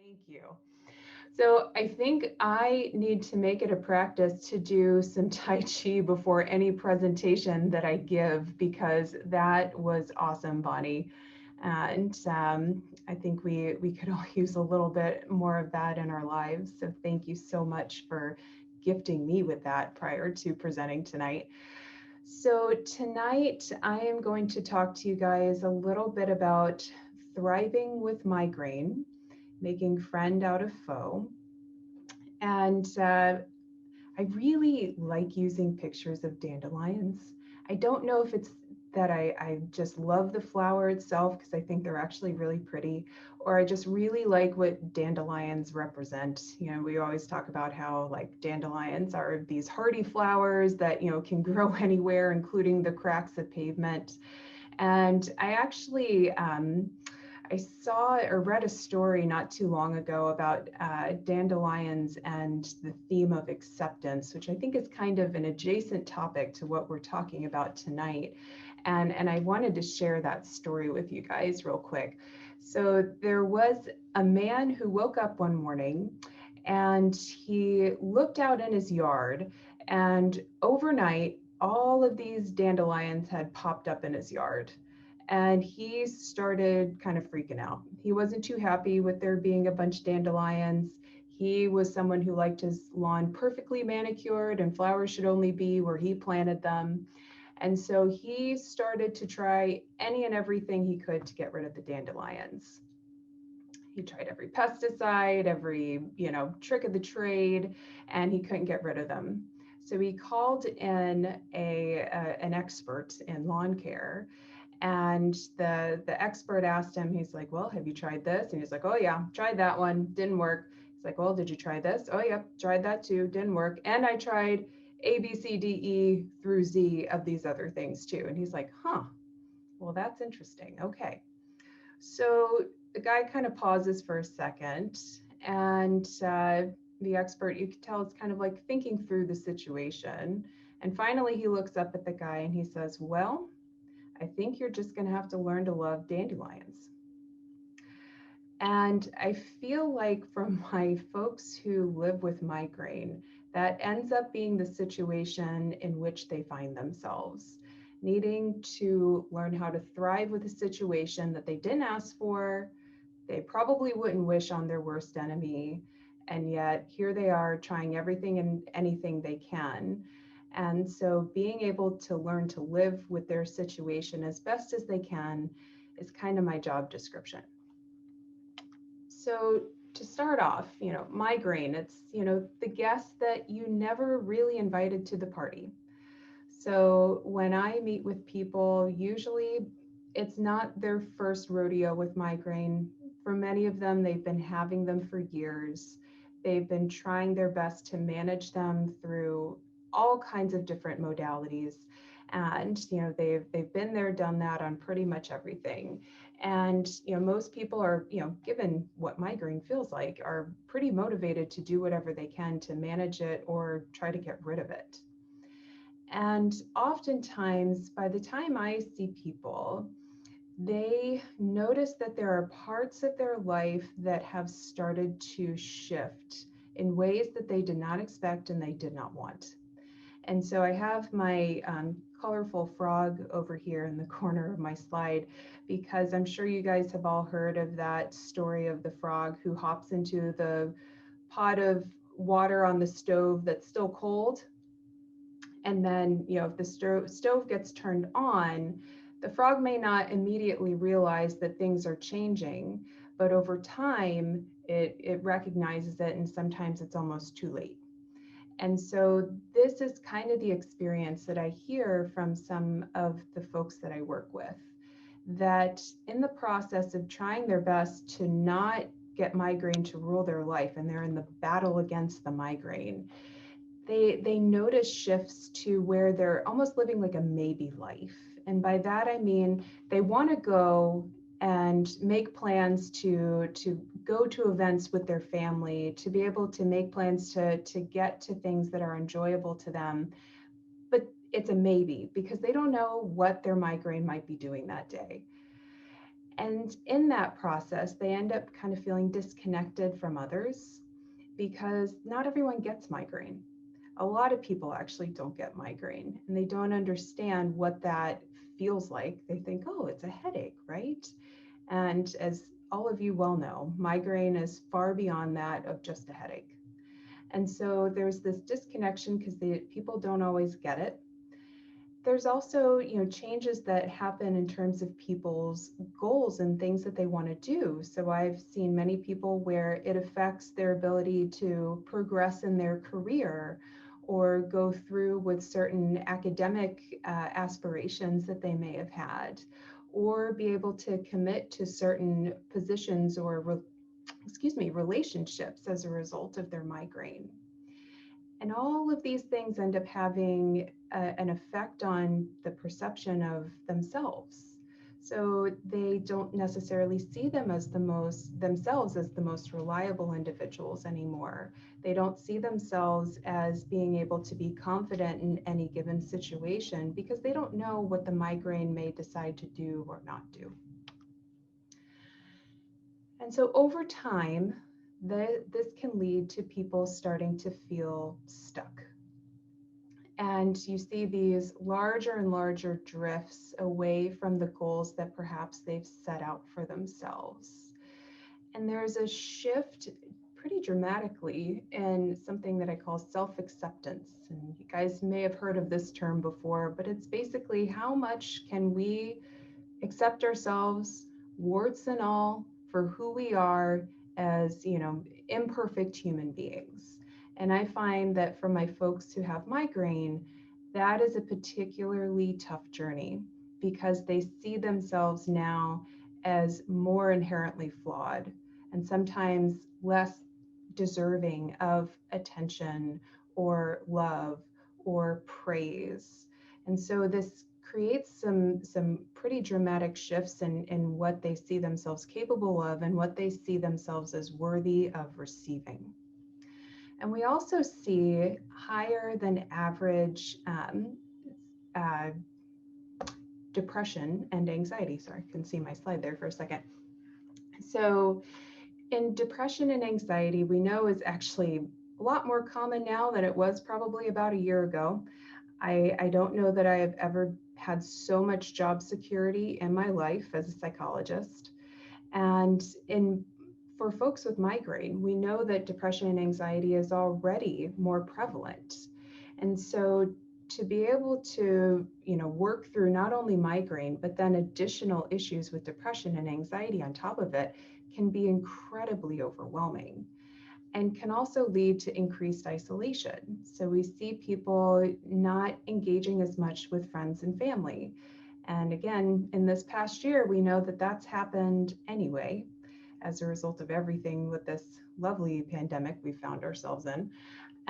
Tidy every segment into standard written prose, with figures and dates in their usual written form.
Thank you. So I think I need to make it a practice to do some Tai Chi before any presentation that I give because that was awesome, Bonnie. And I think we could all use a little bit more of that in our lives. So thank you so much for gifting me with that prior to presenting tonight. So tonight I am going to talk to you guys a little bit about thriving with migraine, making friend out of foe. And I really like using pictures of dandelions. I don't know if it's that I just love the flower itself because I think they're actually really pretty, or I just really like what dandelions represent. You know, we always talk about how like dandelions are these hardy flowers that, you know, can grow anywhere, including the cracks of pavement. And I actually, I saw or read a story not too long ago about dandelions and the theme of acceptance, which I think is kind of an adjacent topic to what we're talking about tonight. And I wanted to share that story with you guys real quick. So there was a man who woke up one morning and he looked out in his yard, and overnight, all of these dandelions had popped up in his yard, and he started kind of freaking out. He wasn't too happy with there being a bunch of dandelions. He was someone who liked his lawn perfectly manicured and flowers should only be where he planted them. And so he started to try any and everything he could to get rid of the dandelions. He tried every pesticide, every, you know, trick of the trade, and he couldn't get rid of them. So he called in an expert in lawn care, and the expert asked him, he's like, well, have you tried this? And he's like, oh yeah, tried that one, didn't work. He's like, well, did you try this? Oh yep, tried that too, didn't work. And I tried A, B, C, D, E through Z of these other things too. And he's like, huh, well, that's interesting. Okay. So the guy kind of pauses for a second, and the expert, you can tell, it's kind of like thinking through the situation. And finally, he looks up at the guy and he says, well, I think you're just going to have to learn to love dandelions. And I feel like from my folks who live with migraine, that ends up being the situation in which they find themselves, needing to learn how to thrive with a situation that they didn't ask for. They probably wouldn't wish on their worst enemy. And yet here they are trying everything and anything they can. And so being able to learn to live with their situation as best as they can is kind of my job description. So to start off, you know, migraine, it's, you know, the guest that you never really invited to the party. So when I meet with people, usually it's not their first rodeo with migraine. For many of them, they've been having them for years. They've been trying their best to manage them through all kinds of different modalities. And, you know, they've been there, done that on pretty much everything. And, you know, most people are, you know, given what migraine feels like, are pretty motivated to do whatever they can to manage it or try to get rid of it. And oftentimes, by the time I see people, they notice that there are parts of their life that have started to shift in ways that they did not expect and they did not want. And so I have my colorful frog over here in the corner of my slide, because I'm sure you guys have all heard of that story of the frog who hops into the pot of water on the stove that's still cold. And then, you know, if the stove gets turned on, the frog may not immediately realize that things are changing, but over time, it recognizes it, and sometimes it's almost too late. And so this is kind of the experience that I hear from some of the folks that I work with, that in the process of trying their best to not get migraine to rule their life, and they're in the battle against the migraine, they notice shifts to where they're almost living like a maybe life. And by that, I mean, they want to go and make plans to go to events with their family, to be able to make plans to get to things that are enjoyable to them. But it's a maybe because they don't know what their migraine might be doing that day. And in that process, they end up kind of feeling disconnected from others because not everyone gets migraine. A lot of people actually don't get migraine, and they don't understand what that feels like. They think, oh, it's a headache, right? And as all of you well know, migraine is far beyond that of just a headache. And so there's this disconnection because people don't always get it. There's also, changes that happen in terms of people's goals and things that they want to do. So I've seen many people where it affects their ability to progress in their career or go through with certain academic aspirations that they may have had, or be able to commit to certain positions or relationships as a result of their migraine. And all of these things end up having an effect on the perception of themselves. So they don't necessarily see themselves as the most reliable individuals anymore. They don't see themselves as being able to be confident in any given situation because they don't know what the migraine may decide to do or not do. And so over time, this can lead to people starting to feel stuck. And you see these larger and larger drifts away from the goals that perhaps they've set out for themselves. And there's a shift pretty dramatically in something that I call self-acceptance. And you guys may have heard of this term before, but it's basically how much can we accept ourselves, warts and all, for who we are as, imperfect human beings. And I find that for my folks who have migraine, that is a particularly tough journey because they see themselves now as more inherently flawed and sometimes less deserving of attention or love or praise. And so this creates some pretty dramatic shifts in what they see themselves capable of and what they see themselves as worthy of receiving. And we also see higher than average depression and anxiety. Sorry, I couldn't see my slide there for a second. So in depression and anxiety, we know is actually a lot more common now than it was probably about a year ago. I don't know that I have ever had so much job security in my life as a psychologist. And for folks with migraine, we know that depression and anxiety is already more prevalent. And so to be able to, work through not only migraine, but then additional issues with depression and anxiety on top of it can be incredibly overwhelming and can also lead to increased isolation. So we see people not engaging as much with friends and family. And again, in this past year, we know that that's happened anyway as a result of everything with this lovely pandemic we found ourselves in.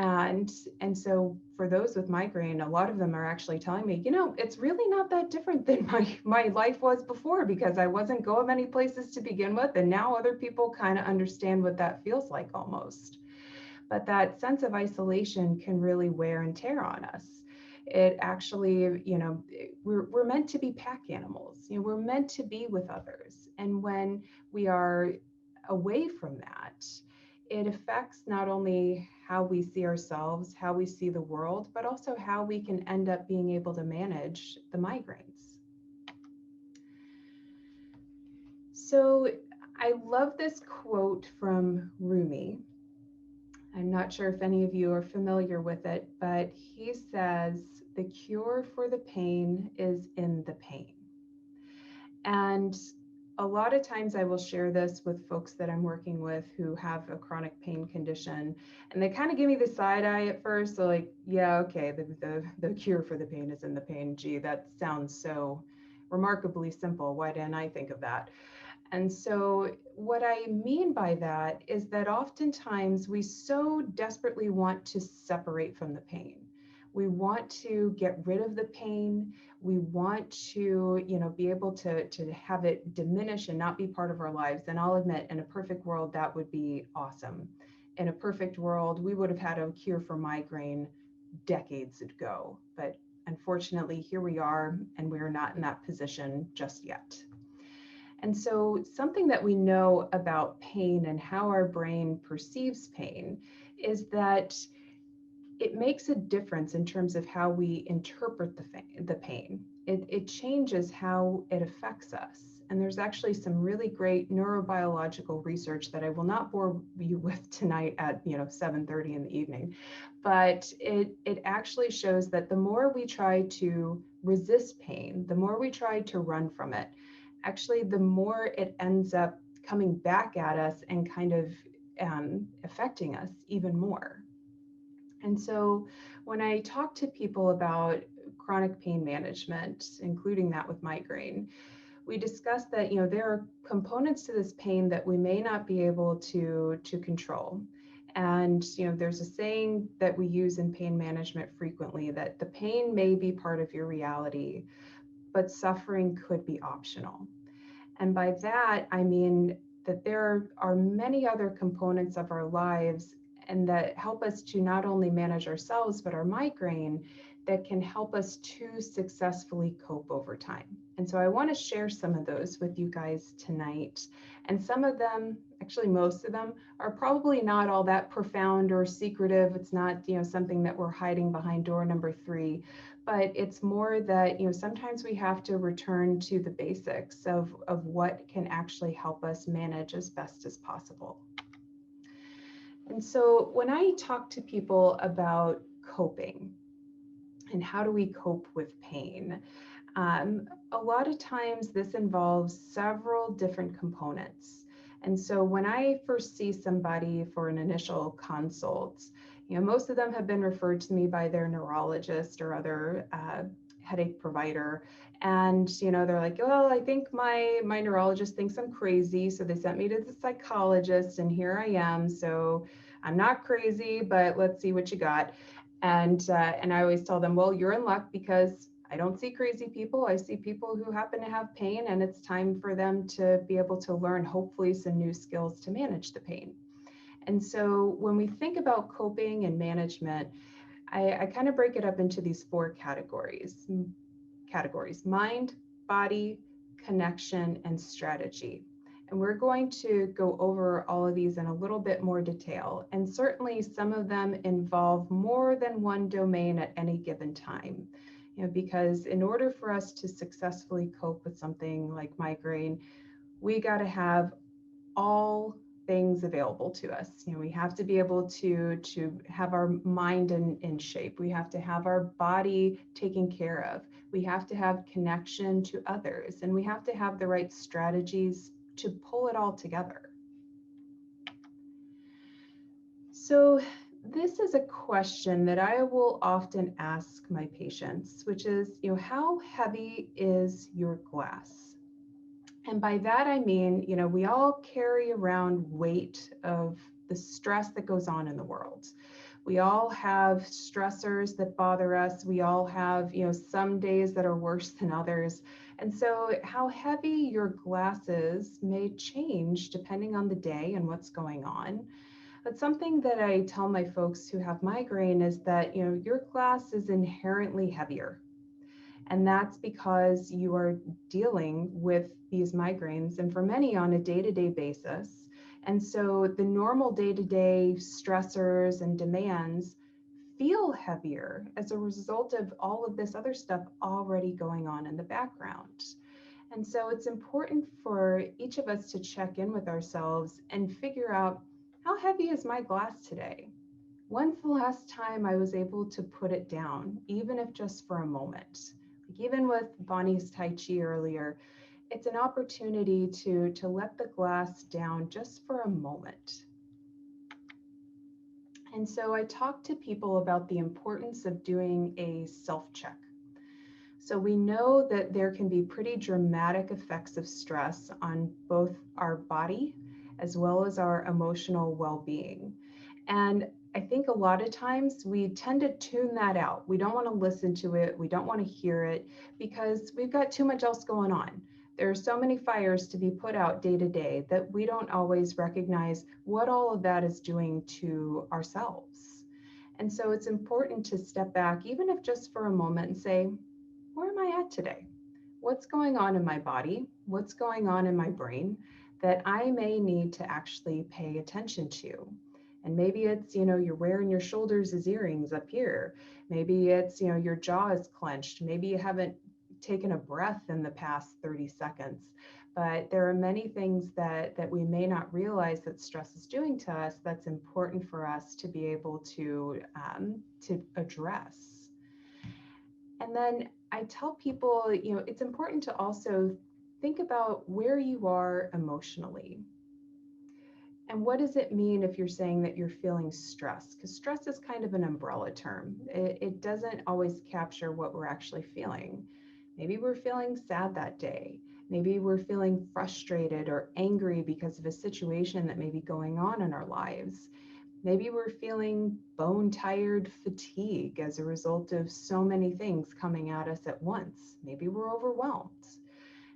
And so for those with migraine, a lot of them are actually telling me, it's really not that different than my life was before because I wasn't going many places to begin with. And now other people kind of understand what that feels like almost. But that sense of isolation can really wear and tear on us. It actually, we're meant to be pack animals. We're meant to be with others. And when we are away from that, it affects not only how we see ourselves, how we see the world, but also how we can end up being able to manage the migraines. So I love this quote from Rumi. I'm not sure if any of you are familiar with it, but he says, the cure for the pain is in the pain. And a lot of times I will share this with folks that I'm working with who have a chronic pain condition, and they kind of give me the side eye at first. So like, yeah, okay, the cure for the pain is in the pain. Gee, that sounds so remarkably simple. Why didn't I think of that? And so what I mean by that is that oftentimes we so desperately want to separate from the pain. We want to get rid of the pain. We want to, be able to have it diminish and not be part of our lives. And I'll admit, in a perfect world, that would be awesome. In a perfect world, we would have had a cure for migraine decades ago. But unfortunately, here we are, and we're not in that position just yet. And so something that we know about pain and how our brain perceives pain is that it makes a difference in terms of how we interpret the pain. It changes how it affects us. And there's actually some really great neurobiological research that I will not bore you with tonight at 7:30 in the evening. But it actually shows that the more we try to resist pain, the more we try to run from it, actually the more it ends up coming back at us and kind of affecting us even more. And so when I talk to people about chronic pain management, including that with migraine, we discuss that there are components to this pain that we may not be able to control. And there's a saying that we use in pain management frequently that the pain may be part of your reality, but suffering could be optional. And by that, I mean that there are many other components of our lives and that help us to not only manage ourselves, but our migraine that can help us to successfully cope over time. And so I want to share some of those with you guys tonight. And some of them, actually most of them, are probably not all that profound or secretive. It's not, something that we're hiding behind door number 3, but it's more that, sometimes we have to return to the basics of what can actually help us manage as best as possible. And so when I talk to people about coping and how do we cope with pain, a lot of times this involves several different components. And so when I first see somebody for an initial consult, most of them have been referred to me by their neurologist or other headache provider. And, they're like, well, I think my neurologist thinks I'm crazy. So they sent me to the psychologist and here I am. So I'm not crazy, but let's see what you got. And I always tell them, well, you're in luck because I don't see crazy people. I see people who happen to have pain, and it's time for them to be able to learn, hopefully, some new skills to manage the pain. And so when we think about coping and management, I kind of break it up into these 4 categories: mind, body, connection, and strategy. And we're going to go over all of these in a little bit more detail. And certainly some of them involve more than one domain at any given time. Because in order for us to successfully cope with something like migraine, we got to have all things available to us. We have to be able to have our mind in shape. We have to have our body taken care of. We have to have connection to others, and we have to have the right strategies to pull it all together. So this is a question that I will often ask my patients, which is, how heavy is your glass? And by that, I mean, we all carry around weight of the stress that goes on in the world. We all have stressors that bother us. We all have, some days that are worse than others. And so how heavy your glass is may change depending on the day and what's going on. But something that I tell my folks who have migraine is that, your glass is inherently heavier. And that's because you are dealing with these migraines, and for many on a day-to-day basis. And so the normal day-to-day stressors and demands feel heavier as a result of all of this other stuff already going on in the background. And so it's important for each of us to check in with ourselves and figure out, how heavy is my glass today? When's the last time I was able to put it down, even if just for a moment? Even with Bonnie's Tai Chi earlier, it's an opportunity to let the glass down just for a moment. And so I talk to people about the importance of doing a self-check. So we know that there can be pretty dramatic effects of stress on both our body as well as our emotional well-being. And I think a lot of times we tend to tune that out. We don't want to listen to it. We don't want to hear it because we've got too much else going on. There are so many fires to be put out day to day that we don't always recognize what all of that is doing to ourselves. And so it's important to step back, even if just for a moment, and say, where am I at today? what's going on in my body, what's going on in my brain that I may need to actually pay attention to. And maybe it's, you're wearing your shoulders as earrings up here. Maybe it's, your jaw is clenched. Maybe you haven't taken a breath in the past 30 seconds. But there are many things that we may not realize that stress is doing to us that's important for us to be able to address. And then I tell people, it's important to also think about where you are emotionally. And what does it mean if you're saying that you're feeling stress? Because stress is kind of an umbrella term. It doesn't always capture what we're actually feeling. Maybe we're feeling sad that day. Maybe we're feeling frustrated or angry because of a situation that may be going on in our lives. Maybe we're feeling bone tired fatigue as a result of so many things coming at us at once. Maybe we're overwhelmed.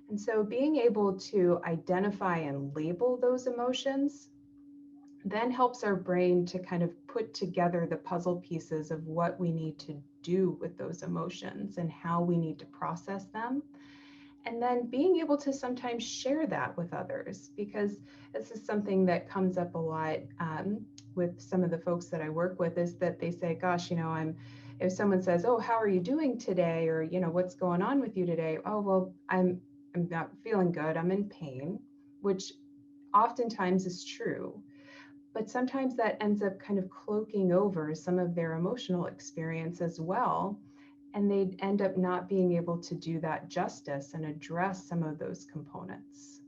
And so being able to identify and label those emotions then helps our brain to kind of put together the puzzle pieces of what we need to do with those emotions and how we need to process them. And then being able to sometimes share that with others, because this is something that comes up a lot with some of the folks that I work with, is that they say, gosh, if someone says, oh, how are you doing today? Or, what's going on with you today? Oh, well, I'm not feeling good. I'm in pain, which oftentimes is true. But sometimes that ends up kind of cloaking over some of their emotional experience as well. And they end up not being able to do that justice and address some of those components.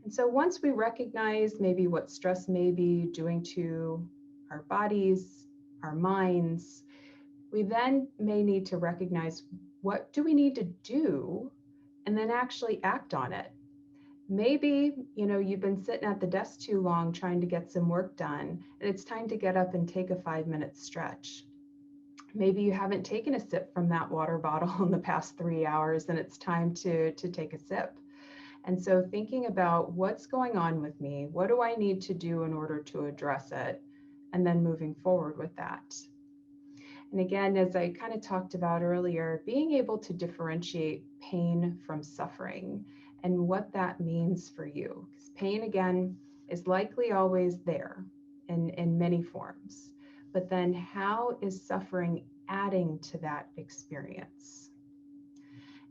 And so once we recognize maybe what stress may be doing to our bodies, our minds, we then may need to recognize, what do we need to do, and then actually act on it. Maybe, you've been sitting at the desk too long trying to get some work done, and it's time to get up and take a 5-minute stretch. Maybe you haven't taken a sip from that water bottle in the past 3 hours, and it's time to take a sip. And so thinking about what's going on with me, what do I need to do in order to address it, and then moving forward with that. And again, as I kind of talked about earlier, being able to differentiate pain from suffering and what that means for you. Because pain, again, is likely always there in many forms. But then how is suffering adding to that experience?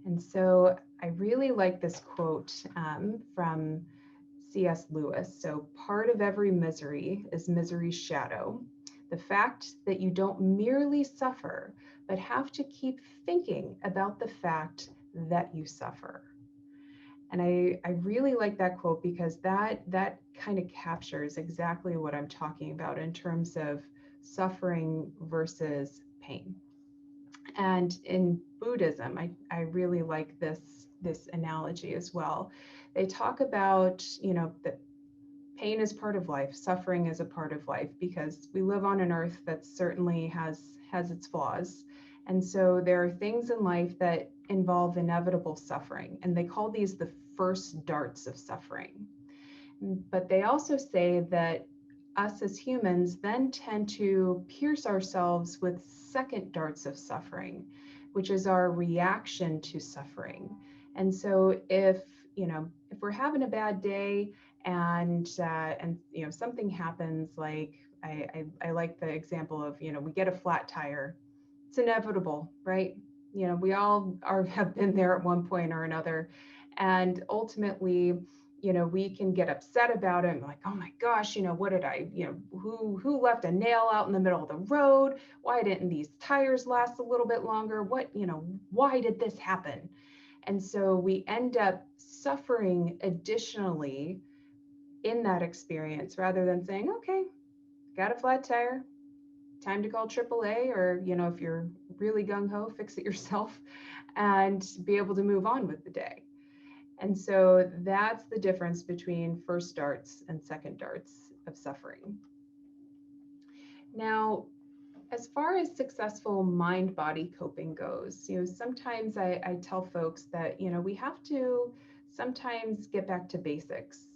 And so I really like this quote from C.S. Lewis. So, part of every misery is misery's shadow. The fact that you don't merely suffer, but have to keep thinking about the fact that you suffer. And I really like that quote, because that kind of captures exactly what I'm talking about in terms of suffering versus pain. And in Buddhism, I really like this analogy as well. They talk about, that pain is part of life, suffering is a part of life, because we live on an earth that certainly has its flaws. And so there are things in life that involve inevitable suffering, and they call these the first darts of suffering. But they also say that us as humans then tend to pierce ourselves with second darts of suffering, which is our reaction to suffering. And so if we're having a bad day and something happens, like I like the example of, we get a flat tire. It's inevitable, right? We all have been there at one point or another. And ultimately, we can get upset about it and like, oh my gosh, what did I, who left a nail out in the middle of the road? Why didn't these tires last a little bit longer? Why did this happen? And so we end up suffering additionally in that experience, rather than saying, okay, got a flat tire, time to call AAA, or, if you're really gung-ho, fix it yourself and be able to move on with the day. And so that's the difference between first darts and second darts of suffering. Now, as far as successful mind-body coping goes, sometimes I tell folks that, we have to sometimes get back to basics.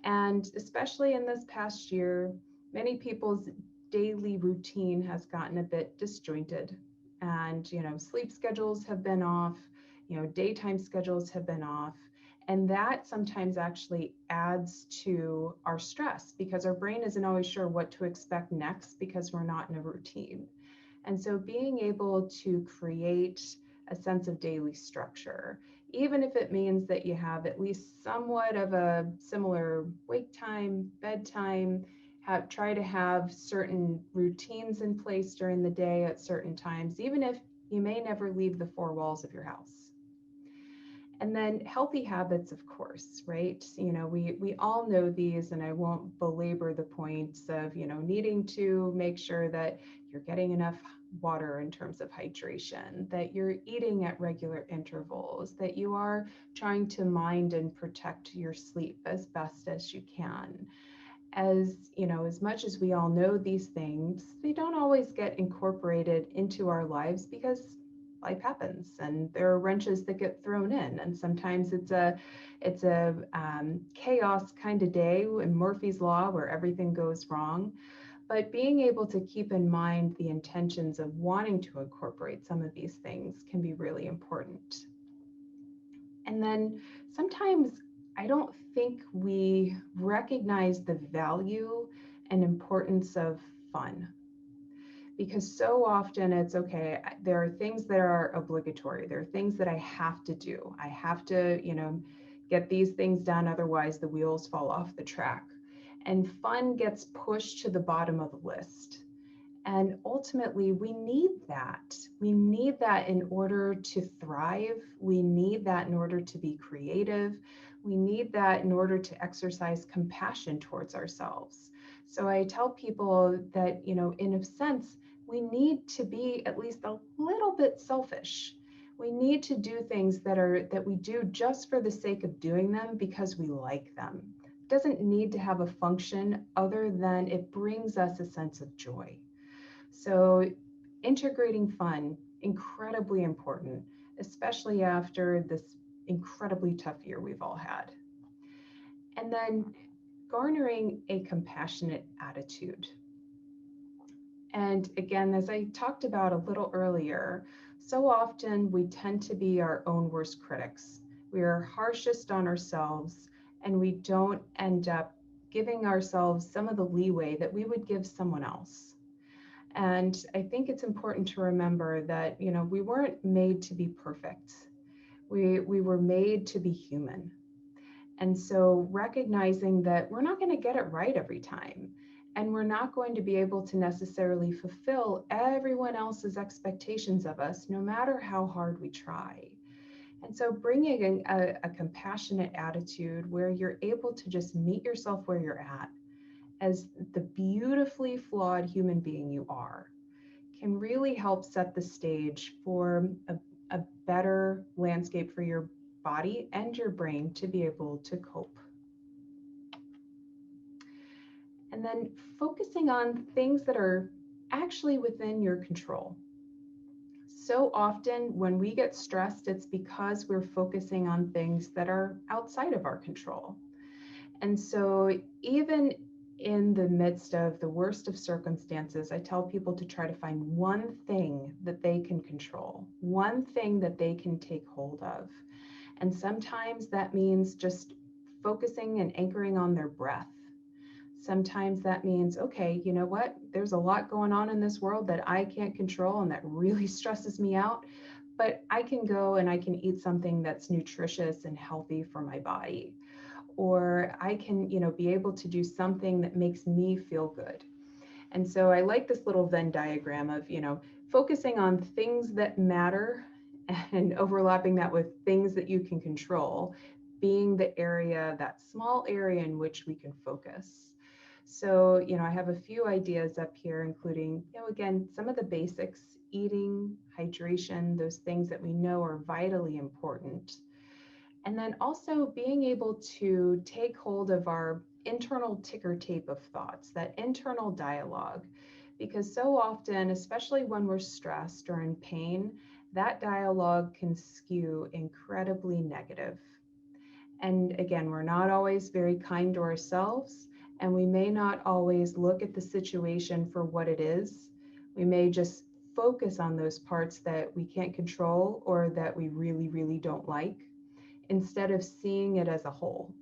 And especially in this past year, many people's daily routine has gotten a bit disjointed, and sleep schedules have been off. daytime schedules have been off. And that sometimes actually adds to our stress because our brain isn't always sure what to expect next because we're not in a routine. And so being able to create a sense of daily structure, even if it means that you have at least somewhat of a similar wake time, bedtime, try to have certain routines in place during the day at certain times, even if you may never leave the four walls of your house. And then healthy habits, of course, right? We all know these, and I won't belabor the points of, needing to make sure that you're getting enough water in terms of hydration, that you're eating at regular intervals, that you are trying to mind and protect your sleep as best as you can. As much as we all know these things, they don't always get incorporated into our lives because life happens and there are wrenches that get thrown in, and sometimes it's a chaos kind of day in Murphy's Law where everything goes wrong. But being able to keep in mind the intentions of wanting to incorporate some of these things can be really important. And then sometimes I don't think we recognize the value and importance of fun, because so often it's okay, there are things that are obligatory. There are things that I have to do. I have to, get these things done, otherwise the wheels fall off the track. And fun gets pushed to the bottom of the list. And ultimately, we need that. We need that in order to thrive. We need that in order to be creative. We need that in order to exercise compassion towards ourselves. So I tell people that, in a sense, we need to be at least a little bit selfish. We need to do things that we do just for the sake of doing them because we like them. It doesn't need to have a function other than it brings us a sense of joy. So integrating fun, incredibly important, especially after this incredibly tough year we've all had. And then garnering a compassionate attitude. And again, as I talked about a little earlier, so often we tend to be our own worst critics. We are harshest on ourselves, and we don't end up giving ourselves some of the leeway that we would give someone else. And I think it's important to remember that, we weren't made to be perfect. We were made to be human. And so recognizing that we're not going to get it right every time, and we're not going to be able to necessarily fulfill everyone else's expectations of us, no matter how hard we try. And so bringing a compassionate attitude where you're able to just meet yourself where you're at as the beautifully flawed human being you are can really help set the stage for a better landscape for your body and your brain to be able to cope. And then focusing on things that are actually within your control. So often when we get stressed, it's because we're focusing on things that are outside of our control. And so even in the midst of the worst of circumstances, I tell people to try to find one thing that they can control, one thing that they can take hold of. And sometimes that means just focusing and anchoring on their breath. Sometimes that means, okay, you know what? There's a lot going on in this world that I can't control and that really stresses me out, but I can go and I can eat something that's nutritious and healthy for my body. Or I can, be able to do something that makes me feel good. And so I like this little Venn diagram of, focusing on things that matter and overlapping that with things that you can control, being the area, that small area in which we can focus. So, I have a few ideas up here, including, again, some of the basics, eating, hydration, those things that we know are vitally important. And then also being able to take hold of our internal ticker tape of thoughts, that internal dialogue, because so often, especially when we're stressed or in pain, that dialogue can skew incredibly negative. And again, we're not always very kind to ourselves, and we may not always look at the situation for what it is. We may just focus on those parts that we can't control or that we really, really don't like, instead of seeing it as a whole.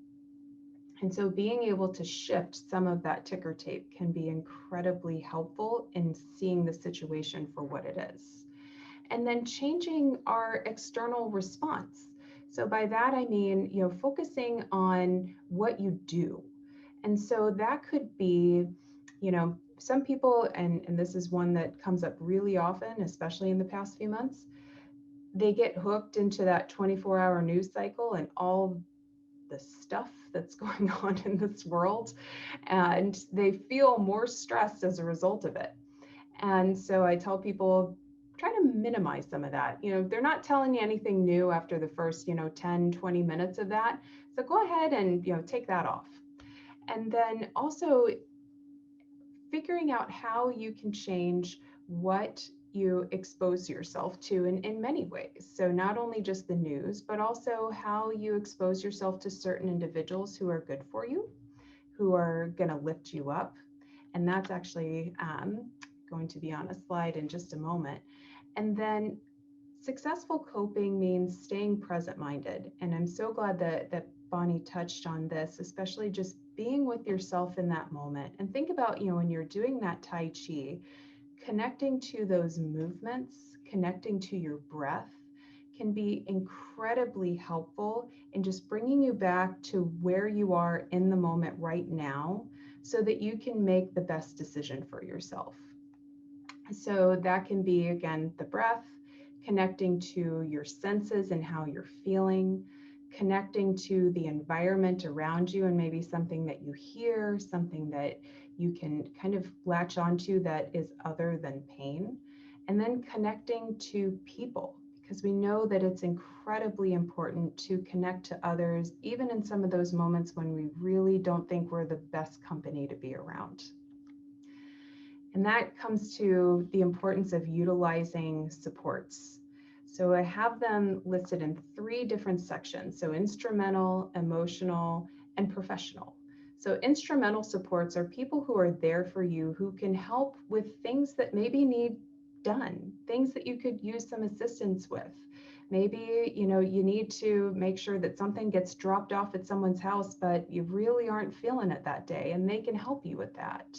And so being able to shift some of that ticker tape can be incredibly helpful in seeing the situation for what it is. And then changing our external response. So by that, I mean, focusing on what you do. And so that could be, some people, and this is one that comes up really often, especially in the past few months, they get hooked into that 24-hour news cycle and all the stuff that's going on in this world, and they feel more stressed as a result of it. And so I tell people, try to minimize some of that. They're not telling you anything new after the first 10, 20 minutes of that, so go ahead and take that off. And then also figuring out how you can change what you expose yourself to in many ways. So not only just the news, but also how you expose yourself to certain individuals who are good for you, who are going to lift you up. And that's actually going to be on a slide in just a moment. And then successful coping means staying present-minded. And I'm so glad that Bonnie touched on this, especially just being with yourself in that moment. And think about, when you're doing that Tai Chi, connecting to those movements, connecting to your breath can be incredibly helpful in just bringing you back to where you are in the moment right now, so that you can make the best decision for yourself. So that can be, again, the breath, connecting to your senses and how you're feeling, connecting to the environment around you and maybe something that you hear, something that you can kind of latch onto that is other than pain, and then connecting to people, because we know that it's incredibly important to connect to others, even in some of those moments when we really don't think we're the best company to be around. And that comes to the importance of utilizing supports. So I have them listed in 3 different sections. So instrumental, emotional, and professional. So instrumental supports are people who are there for you, who can help with things that maybe need done, things that you could use some assistance with. Maybe, you need to make sure that something gets dropped off at someone's house, but you really aren't feeling it that day, and they can help you with that.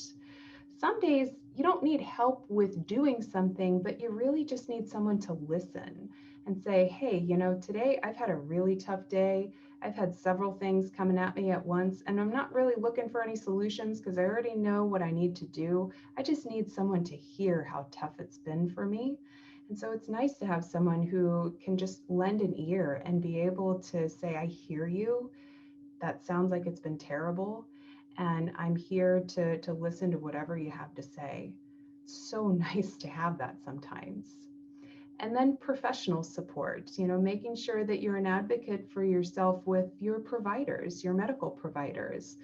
Some days you don't need help with doing something, but you really just need someone to listen and say, hey, today I've had a really tough day. I've had several things coming at me at once, and I'm not really looking for any solutions because I already know what I need to do. I just need someone to hear how tough it's been for me. And so it's nice to have someone who can just lend an ear and be able to say, I hear you. That sounds like it's been terrible, and I'm here to listen to whatever you have to say. It's so nice to have that sometimes. And then professional support, making sure that you're an advocate for yourself with your providers, your medical providers,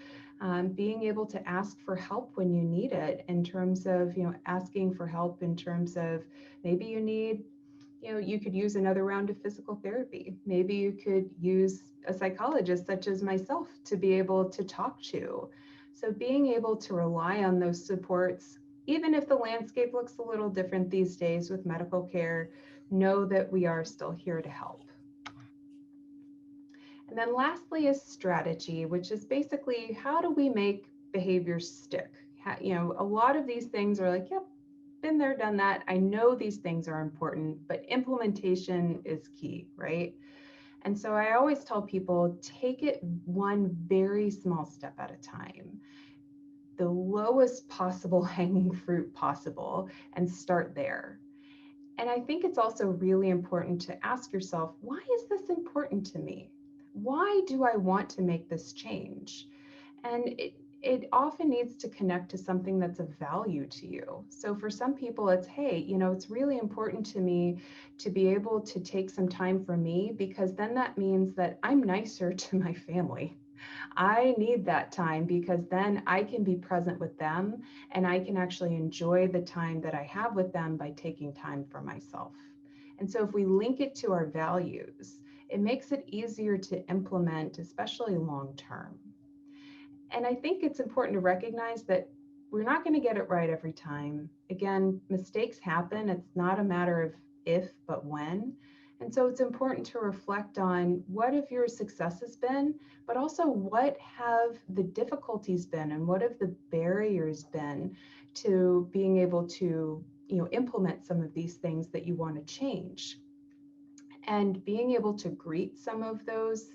being able to ask for help when you need it, in terms of, asking for help in terms of maybe you need, you could use another round of physical therapy. Maybe you could use a psychologist such as myself to be able to talk to. So being able to rely on those supports, even if the landscape looks a little different these days with medical care, know that we are still here to help. And then lastly is strategy, which is basically, how do we make behaviors stick? A lot of these things are like, yep, been there, done that. I know these things are important, but implementation is key, right? And so I always tell people, take it one very small step at a time, the lowest possible hanging fruit possible, and start there. And I think it's also really important to ask yourself, why is this important to me? Why do I want to make this change? And it often needs to connect to something that's of value to you. So for some people, it's, hey, it's really important to me to be able to take some time for me, because then that means that I'm nicer to my family. I need that time because then I can be present with them and I can actually enjoy the time that I have with them by taking time for myself. And so if we link it to our values, it makes it easier to implement, especially long term. And I think it's important to recognize that we're not going to get it right every time. Again, mistakes happen. It's not a matter of if, but when. And so it's important to reflect on what have your successes been, but also what have the difficulties been and what have the barriers been to being able to, implement some of these things that you want to change. And being able to greet some of those,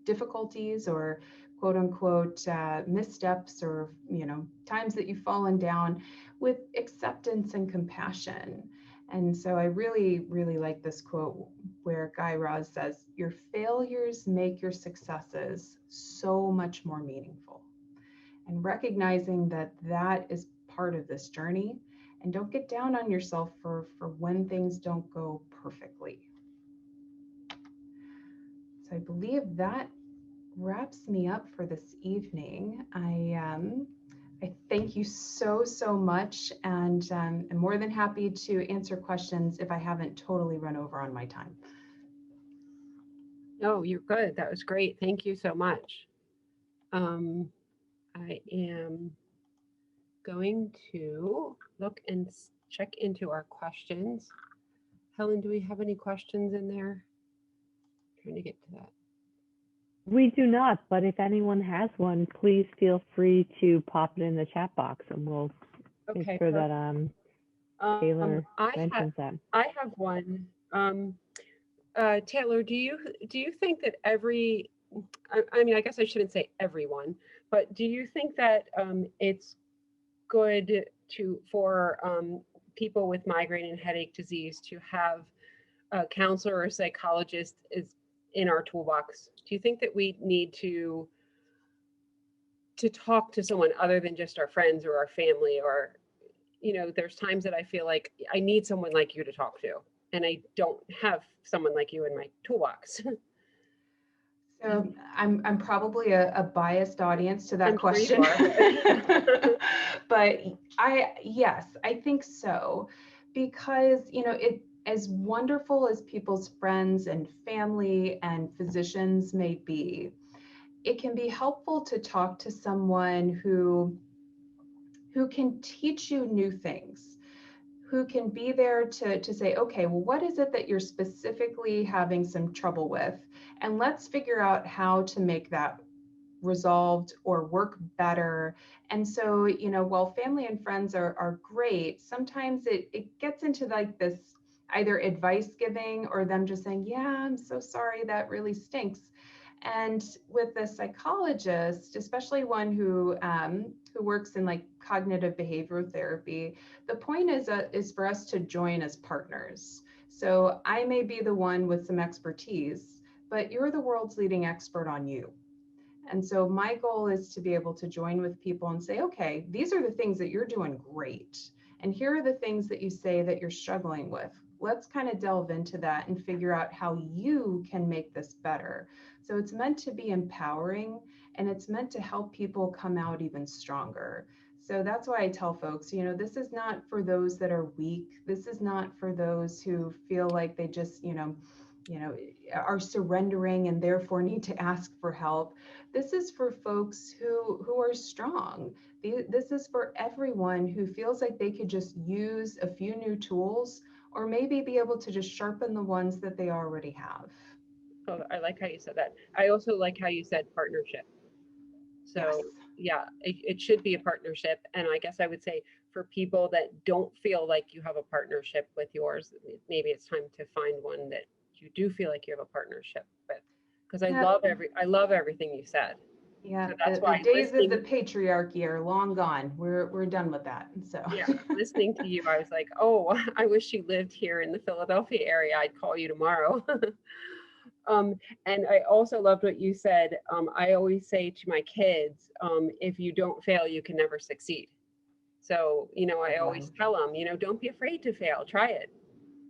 difficulties or quote unquote missteps, or times that you've fallen down, with acceptance and compassion. And so I really, really like this quote where Guy Raz says, "Your failures make your successes so much more meaningful." And recognizing that that is part of this journey, and don't get down on yourself for when things don't go perfectly. So I believe that wraps me up for this evening. I thank you so, so much, and I'm more than happy to answer questions if I haven't totally run over on my time. No, you're good. That was great. Thank you so much. I am going to look and check into our questions. Helen, do we have any questions in there? Trying to get to that. We do not, but if anyone has one, please feel free to pop it in the chat box, and we'll make sure that Taylor mentions that. I have one. Taylor, do you think that I mean, I guess I shouldn't say everyone, but do you think that it's good for people with migraine and headache disease to have a counselor or a psychologist is in our toolbox? Do you think that we need to talk to someone other than just our friends or our family? Or, there's times that I feel like I need someone like you to talk to, and I don't have someone like you in my toolbox. So I'm probably a biased audience to that I'm question. Sure But yes, I think so, because it, as wonderful as people's friends and family and physicians may be, it can be helpful to talk to someone who can teach you new things, who can be there to say, okay, well, what is it that you're specifically having some trouble with? And let's figure out how to make that resolved or work better. And so, while family and friends are great, sometimes it gets into like this either advice giving or them just saying, yeah, I'm so sorry, that really stinks. And with a psychologist, especially one who works in like cognitive behavioral therapy, the point is for us to join as partners. So I may be the one with some expertise, but you're the world's leading expert on you. And so my goal is to be able to join with people and say, okay, these are the things that you're doing great, and here are the things that you say that you're struggling with. Let's kind of delve into that and figure out how you can make this better. So it's meant to be empowering, and it's meant to help people come out even stronger. So that's why I tell folks, this is not for those that are weak. This is not for those who feel like they just, are surrendering and therefore need to ask for help. This is for folks who are strong. This is for everyone who feels like they could just use a few new tools, or maybe be able to just sharpen the ones that they already have. Oh, I like how you said that. I also like how you said partnership. So Yes. yeah, it should be a partnership. And I guess I would say for people that don't feel like you have a partnership with yours, maybe it's time to find one that you do feel like you have a partnership with. Because I love everything you said. Yeah, so that's the why days of the patriarchy are long gone. We're done with that. So yeah, listening to you, I was like, oh, I wish you lived here in the Philadelphia area. I'd call you tomorrow. And I also loved what you said. I always say to my kids, if you don't fail, you can never succeed. So, I always tell them, don't be afraid to fail. Try it.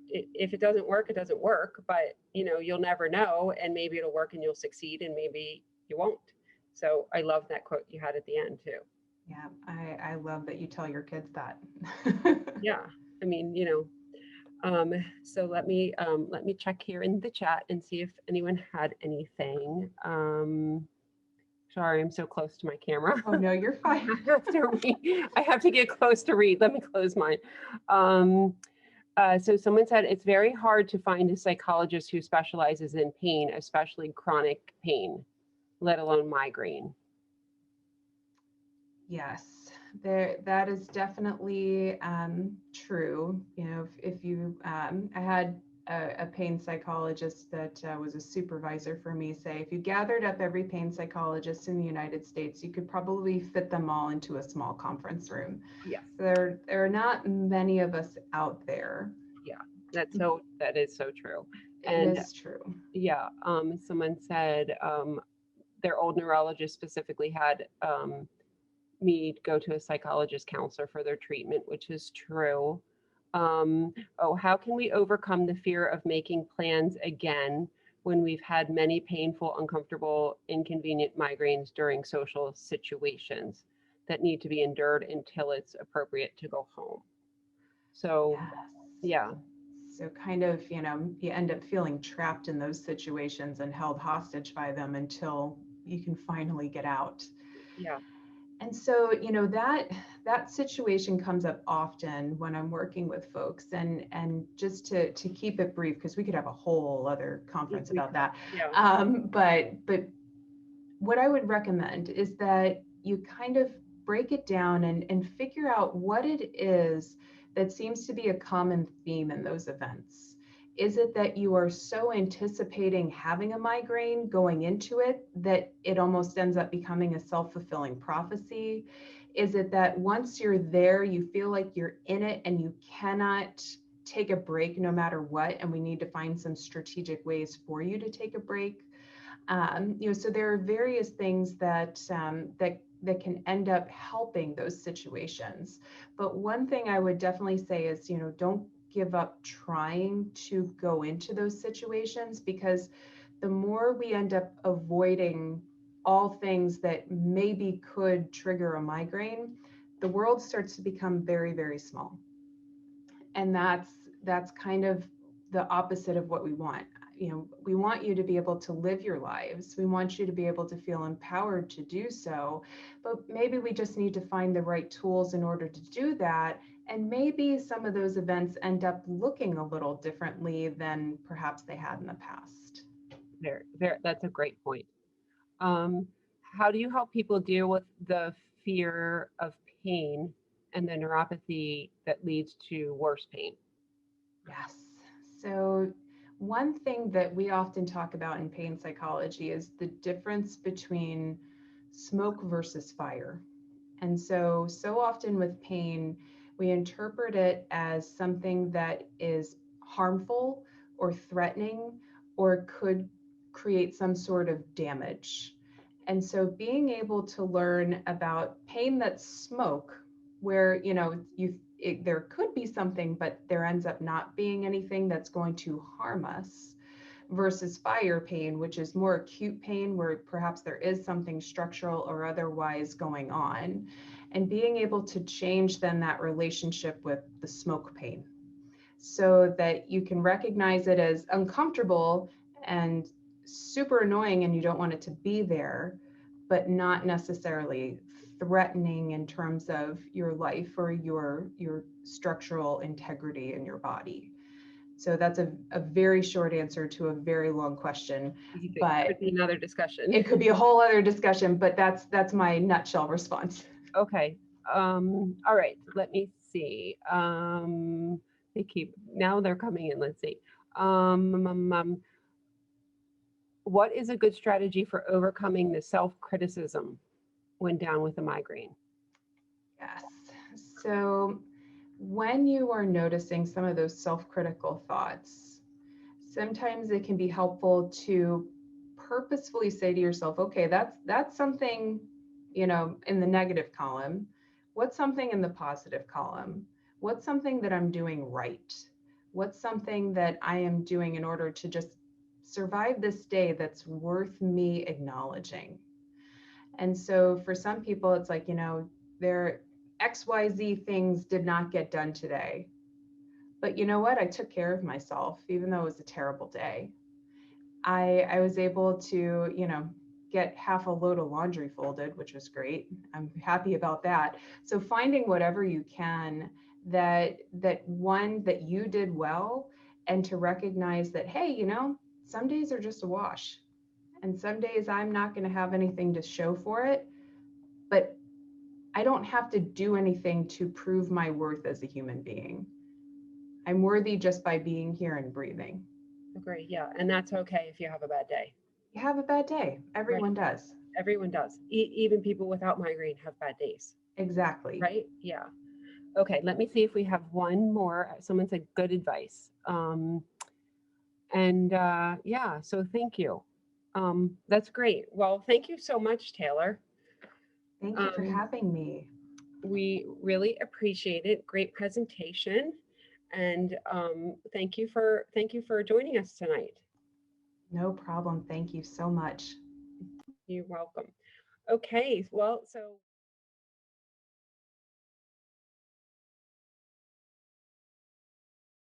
If it doesn't work, it doesn't work. But, you'll never know. And maybe it'll work and you'll succeed, and maybe you won't. So I love that quote you had at the end, too. Yeah, I love that you tell your kids that. Yeah. I mean, so let me check here in the chat and see if anyone had anything. Sorry, I'm so close to my camera. Oh, no, you're fine. I have to get close to read. Let me close mine. So someone said it's very hard to find a psychologist who specializes in pain, especially chronic pain, let alone migraine. Yes, that is definitely true. You know, if you, I had a pain psychologist that was a supervisor for me say, if you gathered up every pain psychologist in the United States, you could probably fit them all into a small conference room. Yes. There are not many of us out there. Yeah, that is so true. It is true. Yeah, someone said their old neurologist specifically had me go to a psychologist counselor for their treatment, which is true. How can we overcome the fear of making plans again when we've had many painful, uncomfortable, inconvenient migraines during social situations that need to be endured until it's appropriate to go home? So, yes. Yeah. So kind of, you know, you end up feeling trapped in those situations and held hostage by them until you can finally get out. Yeah. And so, you know, that situation comes up often when I'm working with folks, and just to keep it brief, because we could have a whole other conference about that. Yeah. But what I would recommend is that you kind of break it down and figure out what it is that seems to be a common theme in those events. Is it that you are so anticipating having a migraine going into it that it almost ends up becoming a self-fulfilling prophecy? Is it that once you're there, you feel like you're in it and you cannot take a break no matter what, and we need to find some strategic ways for you to take a break? You know, so there are various things that that can end up helping those situations. But one thing I would definitely say is, you know, don't give up trying to go into those situations, because the more we end up avoiding all things that maybe could trigger a migraine, the world starts to become very, very small. And that's kind of the opposite of what we want. You know, we want you to be able to live your lives. We want you to be able to feel empowered to do so, but maybe we just need to find the right tools in order to do that. And maybe some of those events end up looking a little differently than perhaps they had in the past. That's a great point. How do you help people deal with the fear of pain and the neuropathy that leads to worse pain? Yes. So one thing that we often talk about in pain psychology is the difference between smoke versus fire. And so often with pain, we interpret it as something that is harmful or threatening or could create some sort of damage. And so being able to learn about pain that's smoke, where, you know, there could be something, but there ends up not being anything that's going to harm us, versus fire pain, which is more acute pain where perhaps there is something structural or otherwise going on, and being able to change then that relationship with the smoke pain so that you can recognize it as uncomfortable and super annoying and you don't want it to be there, but not necessarily threatening in terms of your life or your structural integrity in your body. So that's a very short answer to a very long question, but it could be another discussion. It could be a whole other discussion, but that's my nutshell response. Okay. All right. Let me see. Now they're coming in. Let's see. What is a good strategy for overcoming the self-criticism when down with a migraine? Yes. So when you are noticing some of those self-critical thoughts, sometimes it can be helpful to purposefully say to yourself, okay, that's something, you know, in the negative column. What's something in the positive column? What's something that I'm doing right? What's something that I am doing in order to just survive this day that's worth me acknowledging? And so for some people, it's like, you know, their XYZ things did not get done today. But you know what? I took care of myself, even though it was a terrible day. I was able to, you know, get half a load of laundry folded, which was great. I'm happy about that. So finding whatever you can that you did well, and to recognize that, hey, you know, some days are just a wash, and some days I'm not going to have anything to show for it, but I don't have to do anything to prove my worth as a human being. I'm worthy just by being here and breathing. Agree. Yeah. And that's okay if you have a bad day. You have a bad day. Everyone does. Everyone does. Even people without migraine have bad days. Exactly. Right? Yeah. Okay. Let me see if we have one more. Someone said good advice. Yeah, so thank you. That's great. Well, thank you so much, Taylor. Thank you for having me. We really appreciate it. Great presentation. And thank you for joining us tonight. No problem. Thank you so much. You're welcome. Okay, well, so